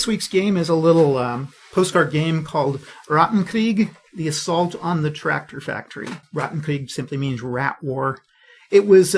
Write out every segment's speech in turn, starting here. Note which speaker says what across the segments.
Speaker 1: This week's game is a little postcard game called Rattenkrieg, the Assault on the Tractor Factory. Rattenkrieg simply means rat war. It was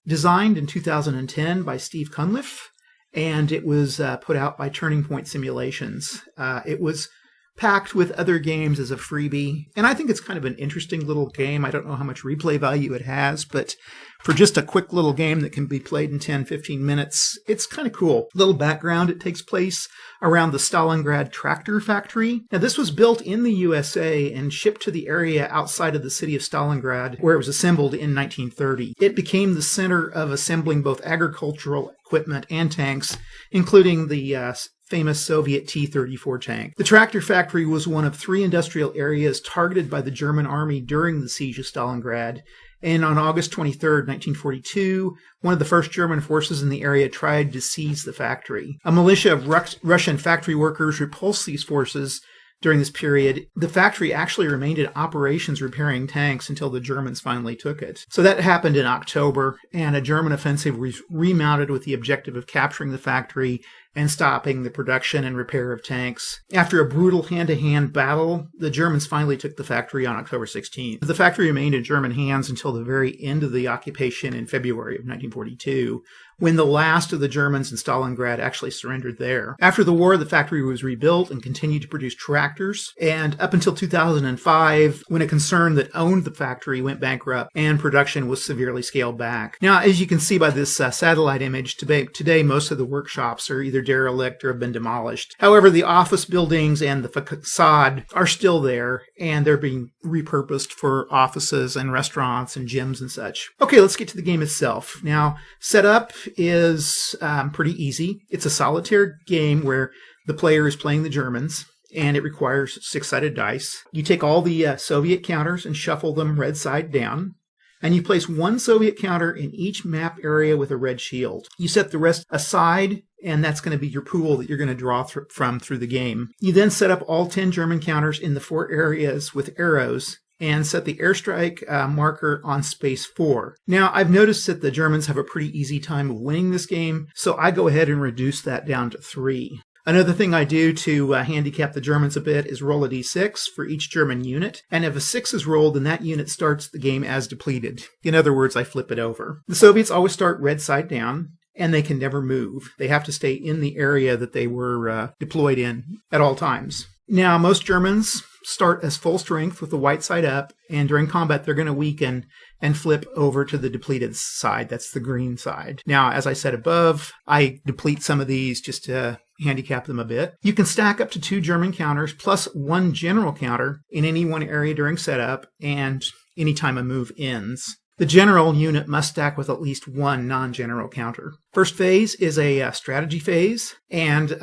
Speaker 1: designed in 2010 by Steve Cunliffe, and it was put out by Turning Point Simulations. It was packed with other games as a freebie, and I think it's kind of an interesting little game. I don't know how much replay value it has, but for just a quick little game that can be played in 10-15 minutes, it's kind of cool. Little background, it takes place around the Stalingrad Tractor Factory. Now, this was built in the USA and shipped to the area outside of the city of Stalingrad, where it was assembled in 1930. It became the center of assembling both agricultural equipment and tanks, including the famous Soviet T-34 tank. The tractor factory was one of 3 industrial areas targeted by the German army during the siege of Stalingrad. And on August 23, 1942, one of the first German forces in the area tried to seize the factory. A militia of Russian factory workers repulsed these forces during this period. The factory actually remained in operations repairing tanks until the Germans finally took it. So that happened in October, and a German offensive was remounted with the objective of capturing the factory and stopping the production and repair of tanks. After a brutal hand-to-hand battle, the Germans finally took the factory on October 16th. The factory remained in German hands until the very end of the occupation in February of 1942, when the last of the Germans in Stalingrad actually surrendered there. After the war, the factory was rebuilt and continued to produce tractors, and up until 2005, when a concern that owned the factory went bankrupt and production was severely scaled back. Now, as you can see by this satellite image, today most of the workshops are either derelict or have been demolished. However, the office buildings and the facade are still there, and they're being repurposed for offices and restaurants and gyms and such. Okay, let's get to the game itself. Now, setup is pretty easy. It's a solitaire game where the player is playing the Germans, and it requires 6-sided dice. You take all the Soviet counters and shuffle them red side down, and you place 1 Soviet counter in each map area with a red shield. You set the rest aside, and that's going to be your pool that you're going to draw from through the game. You then set up all 10 German counters in the 4 areas with arrows, and set the airstrike marker on space 4. Now, I've noticed that the Germans have a pretty easy time of winning this game, so I go ahead and reduce that down to 3. Another thing I do to handicap the Germans a bit is roll a d6 for each German unit, and if a 6 is rolled, then that unit starts the game as depleted. In other words, I flip it over. The Soviets always start red side down, and they can never move. They have to stay in the area that they were deployed in at all times. Now, most Germans start as full strength with the white side up, and during combat they're going to weaken and flip over to the depleted side. That's the green side. Now, as I said above, I deplete some of these just to handicap them a bit. You can stack up to 2 German counters plus 1 general counter in any one area during setup and any time a move ends. The general unit must stack with at least 1 non-general counter. First phase is a strategy phase, and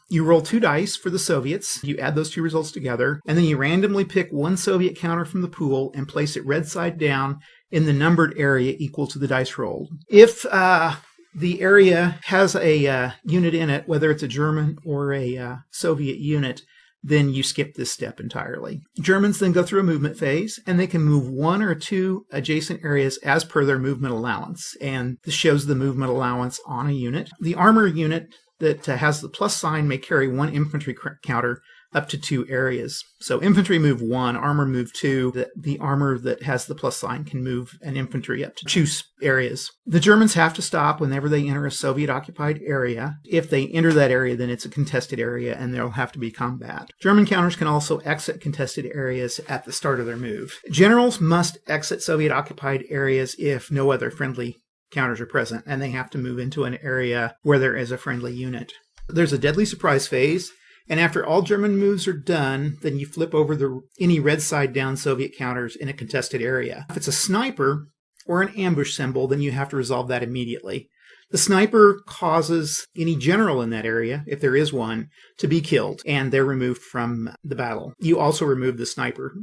Speaker 1: you roll 2 dice for the Soviets. You add those 2 results together, and then you randomly pick 1 Soviet counter from the pool and place it red side down in the numbered area equal to the dice rolled. If the area has a unit in it, whether it's a German or a Soviet unit, then you skip this step entirely. Germans then go through a movement phase, and they can move 1 or 2 adjacent areas as per their movement allowance, and this shows the movement allowance on a unit. The armor unit that has the plus sign may carry 1 infantry counter up to 2 areas. So infantry move 1, armor move 2. The armor that has the plus sign can move an infantry up to 2 areas. The Germans have to stop whenever they enter a Soviet-occupied area. If they enter that area, then it's a contested area, and there'll have to be combat. German counters can also exit contested areas at the start of their move. Generals must exit Soviet-occupied areas if no other friendly counters are present, and they have to move into an area where there is a friendly unit. There's a deadly surprise phase, and after all German moves are done, then you flip over any red side down Soviet counters in a contested area. If it's a sniper or an ambush symbol, then you have to resolve that immediately. The sniper causes any general in that area, if there is one, to be killed, and they're removed from the battle. You also remove the sniper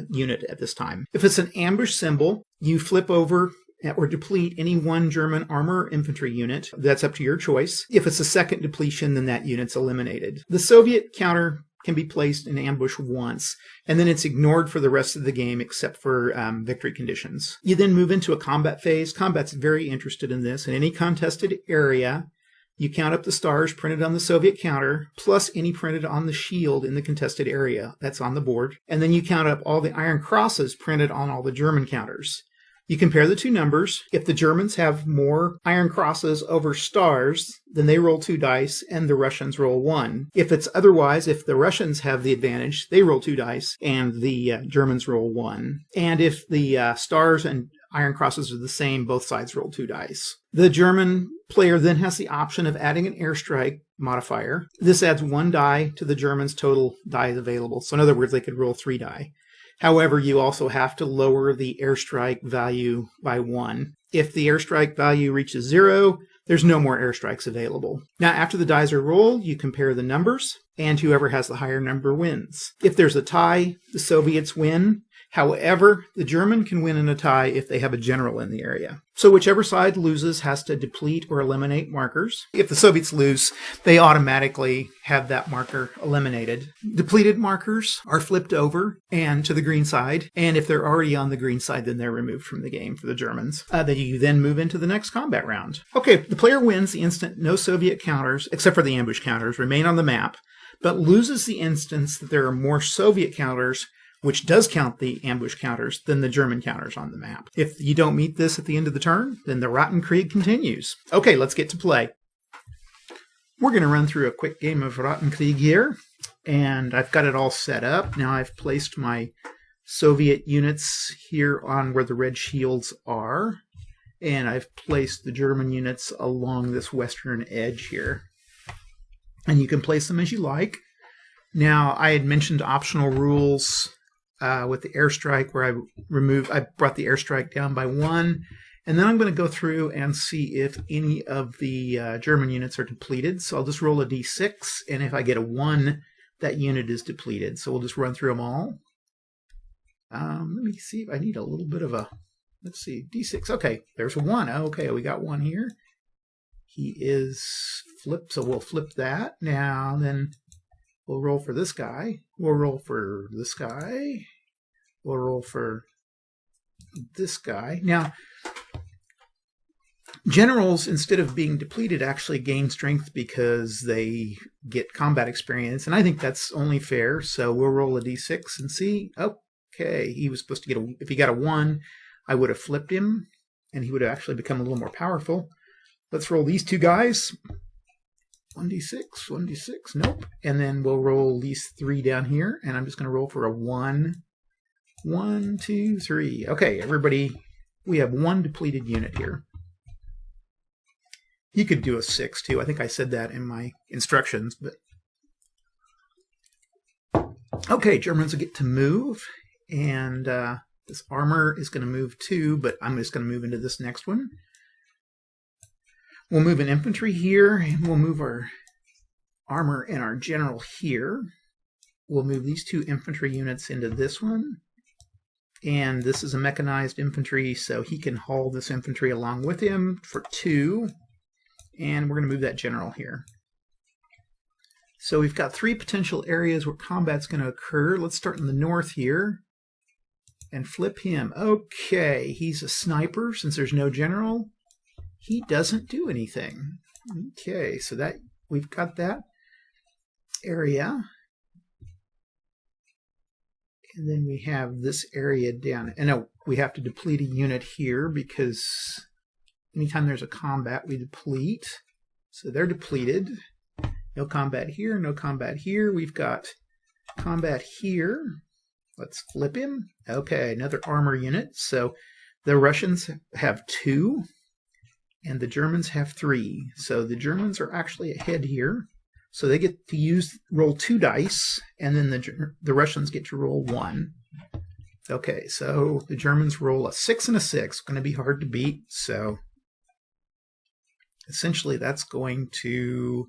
Speaker 1: unit at this time. If it's an ambush symbol, you flip over or deplete any 1 German armor or infantry unit. That's up to your choice. If it's a second depletion, then that unit's eliminated. The Soviet counter can be placed in ambush once, and then it's ignored for the rest of the game except for victory conditions. You then move into a combat phase. Combat's very interested in this. In any contested area, You count up the stars printed on the Soviet counter, plus any printed on the shield in the contested area that's on the board. And then you count up all the iron crosses printed on all the German counters. You compare the two numbers. If the Germans have more iron crosses over stars, then they roll 2 dice and the Russians roll 1. If it's otherwise, if the Russians have the advantage, they roll 2 dice and the Germans roll 1. And if the stars and iron crosses are the same, both sides roll 2 dice. The German player then has the option of adding an airstrike modifier. This adds 1 die to the Germans' total die available. So in other words, they could roll 3 die. However, you also have to lower the airstrike value by 1. If the airstrike value reaches 0, there's no more airstrikes available. Now, after the dice are rolled, you compare the numbers, and whoever has the higher number wins. If there's a tie, the Soviets win. However, the German can win in a tie if they have a general in the area. So whichever side loses has to deplete or eliminate markers. If the Soviets lose, they automatically have that marker eliminated. Depleted markers are flipped over and to the green side. And if they're already on the green side, then they're removed from the game for the Germans. You then move into the next combat round. Okay, the player wins the instant no Soviet counters, except for the ambush counters, remain on the map, but loses the instance that there are more Soviet counters, which does count the ambush counters, than the German counters on the map. If you don't meet this at the end of the turn, then the Rattenkrieg continues. Okay, let's get to play. We're going to run through a quick game of Rattenkrieg here, and I've got it all set up. Now I've placed my Soviet units here on where the red shields are, and I've placed the German units along this western edge here. And you can place them as you like. Now, I had mentioned optional rules with the airstrike where I brought the airstrike down by 1, and then I'm going to go through and see if any of the German units are depleted. So I'll just roll a d6, and if I get a 1, that unit is depleted. So we'll just run through them all. Let me see if I need a little bit of a, let's see, d6. Okay, there's a 1. Okay, we got 1 here. He is flipped, so we'll flip that. Now, then we'll roll for this guy. We'll roll for this guy. We'll roll for this guy. Now, generals, instead of being depleted, actually gain strength because they get combat experience, and I think that's only fair. So we'll roll a d6 and see. Okay, he was supposed to get if he got a 1, I would have flipped him, and he would have actually become a little more powerful. Let's roll these 2 guys. 1d6, 1d6, nope. And then we'll roll these 3 down here, and I'm just going to roll for a 1. 1, 2, 3. Okay, everybody, we have 1 depleted unit here. You could do a 6 too. I think I said that in my instructions, but okay, Germans will get to move, and this armor is going to move too, but I'm just going to move into this next one. We'll move an infantry here, and we'll move our armor and our general here. We'll move these 2 infantry units into this one. And this is a mechanized infantry, so he can haul this infantry along with him for 2. And we're going to move that general here. So we've got 3 potential areas where combat's going to occur. Let's start in the north here and flip him. Okay, he's a sniper since there's no general. He doesn't do anything. Okay, so that we've got that area. And then we have this area down. And no, we have to deplete a unit here because anytime there's a combat, we deplete. So they're depleted. No combat here, no combat here. We've got combat here. Let's flip him. Okay, another armor unit. So the Russians have 2. And the Germans have 3. So the Germans are actually ahead here. So they get to roll 2 dice, and then the Russians get to roll 1. Okay, so the Germans roll a 6 and a 6. Going to be hard to beat. So essentially that's going to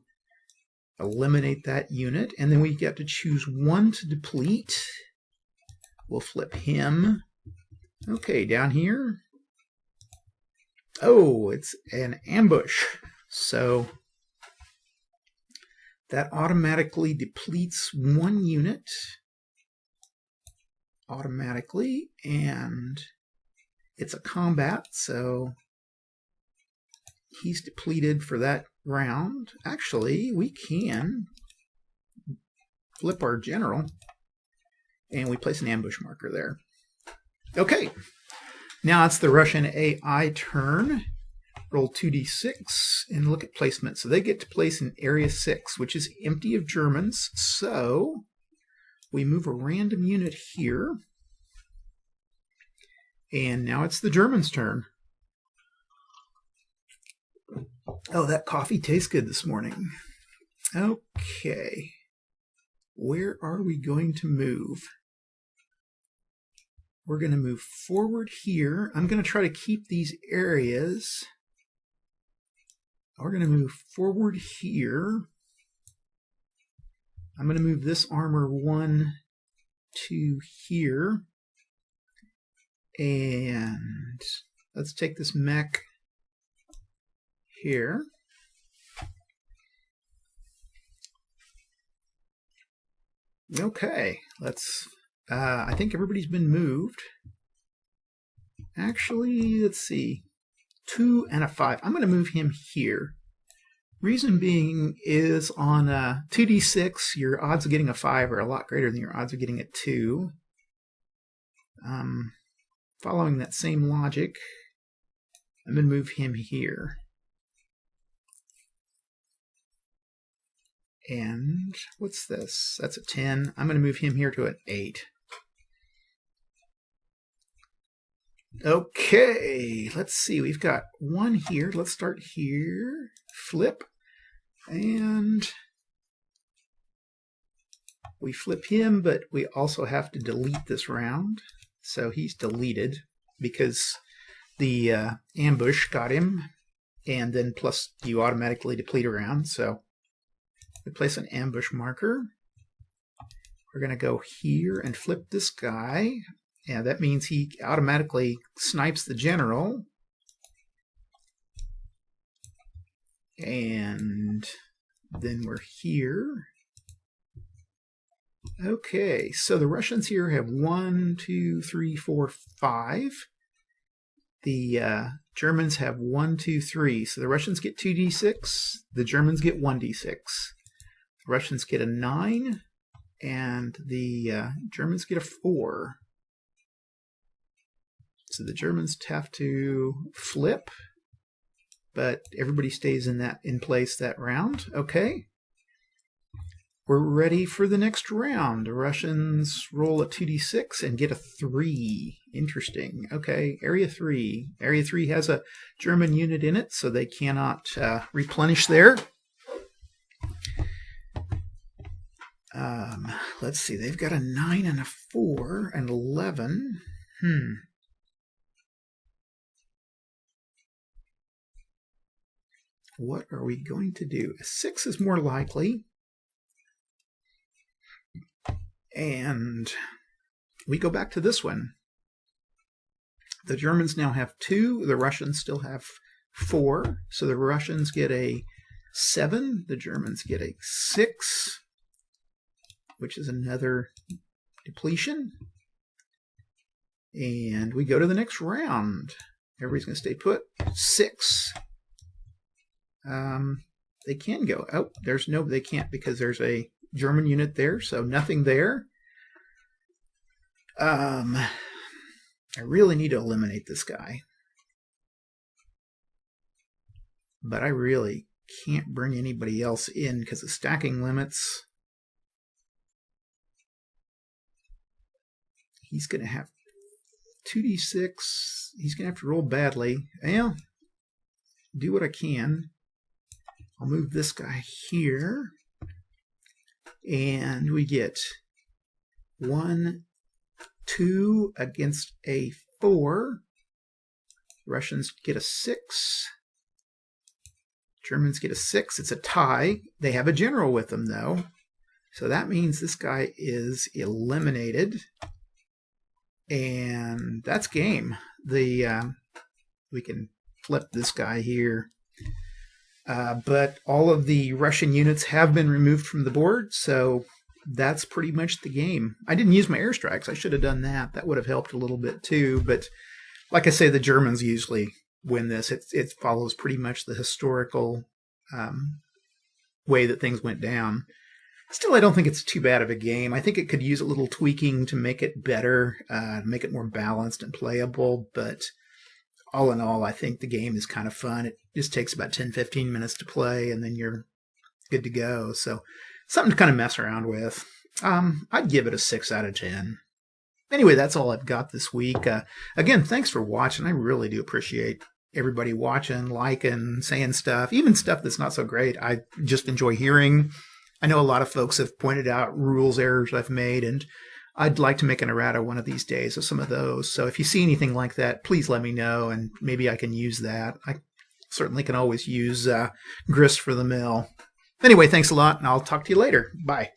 Speaker 1: eliminate that unit. And then we get to choose 1 to deplete. We'll flip him. Okay, down here. Oh, it's an ambush. So that automatically depletes 1 unit. Automatically. And it's a combat, so he's depleted for that round. Actually, we can flip our general, and we place an ambush marker there. Okay, now it's the Russian AI turn. Roll 2d6 and look at placement. So they get to place in Area 6, which is empty of Germans. So we move a random unit here. And now it's the Germans' turn. Oh, that coffee tastes good this morning. Okay. Where are we going to move? We're going to move forward here. I'm going to try to keep these areas. We're going to move forward here. I'm going to move this armor 1 to here. And let's take this mech here. Okay, let's, I think everybody's been moved. Actually, let's see, 2 and a 5. I'm going to move him here. Reason being is on 2d6, your odds of getting a 5 are a lot greater than your odds of getting a 2. Following that same logic, I'm going to move him here. And what's this? That's a 10. I'm going to move him here to an 8. Okay, let's see. We've got 1 here. Let's start here. Flip. And we flip him, but we also have to delete this round. So he's deleted because the ambush got him. And then plus you automatically deplete a round. So we place an ambush marker. We're going to go here and flip this guy. Yeah, that means he automatically snipes the general. And then we're here. Okay, so the Russians here have 1, 2, 3, 4, 5. The Germans have 1, 2, 3. So the Russians get 2d6. The Germans get 1d6. The Russians get a 9. And the Germans get a 4. So the Germans have to flip. But everybody stays in place that round. Okay. We're ready for the next round. The Russians roll a 2d6 and get a 3. Interesting. Okay, Area 3. Area 3 has a German unit in it, so they cannot replenish there. Let's see. They've got a 9 and a 4 and 11. What are we going to do? A 6 is more likely. And we go back to this one. The Germans now have 2. The Russians still have 4. So the Russians get a 7. The Germans get a 6, which is another depletion. And we go to the next round. Everybody's going to stay put. 6. They can go. Oh, there's no, they can't because there's a German unit there, so nothing there. I really need to eliminate this guy. But I really can't bring anybody else in because of stacking limits. He's going to have 2d6. He's going to have to roll badly. Well, do what I can. I'll move this guy here. And we get 1, 2 against a 4. Russians get a 6. Germans get a 6. It's a tie. They have a general with them, though. So that means this guy is eliminated. And that's game. We can flip this guy here. But all of the Russian units have been removed from the board, so that's pretty much the game. I didn't use my airstrikes. I should have done that. That would have helped a little bit too. But like I say, the Germans usually win this. It follows pretty much the historical way that things went down. Still, I don't think it's too bad of a game. I think it could use a little tweaking to make it better, make it more balanced and playable. But all in all, I think the game is kind of fun. It just takes about 10-15 minutes to play, and then you're good to go. So something to kind of mess around with. I'd give it a 6 out of 10. Anyway, that's all I've got this week. Again, thanks for watching. I really do appreciate everybody watching, liking, saying stuff, even stuff that's not so great. I just enjoy hearing. I know a lot of folks have pointed out rules errors I've made, and I'd like to make an errata one of these days of some of those. So if you see anything like that, please let me know, and maybe I can use that. I certainly can always use grist for the mill. Anyway, thanks a lot, and I'll talk to you later. Bye.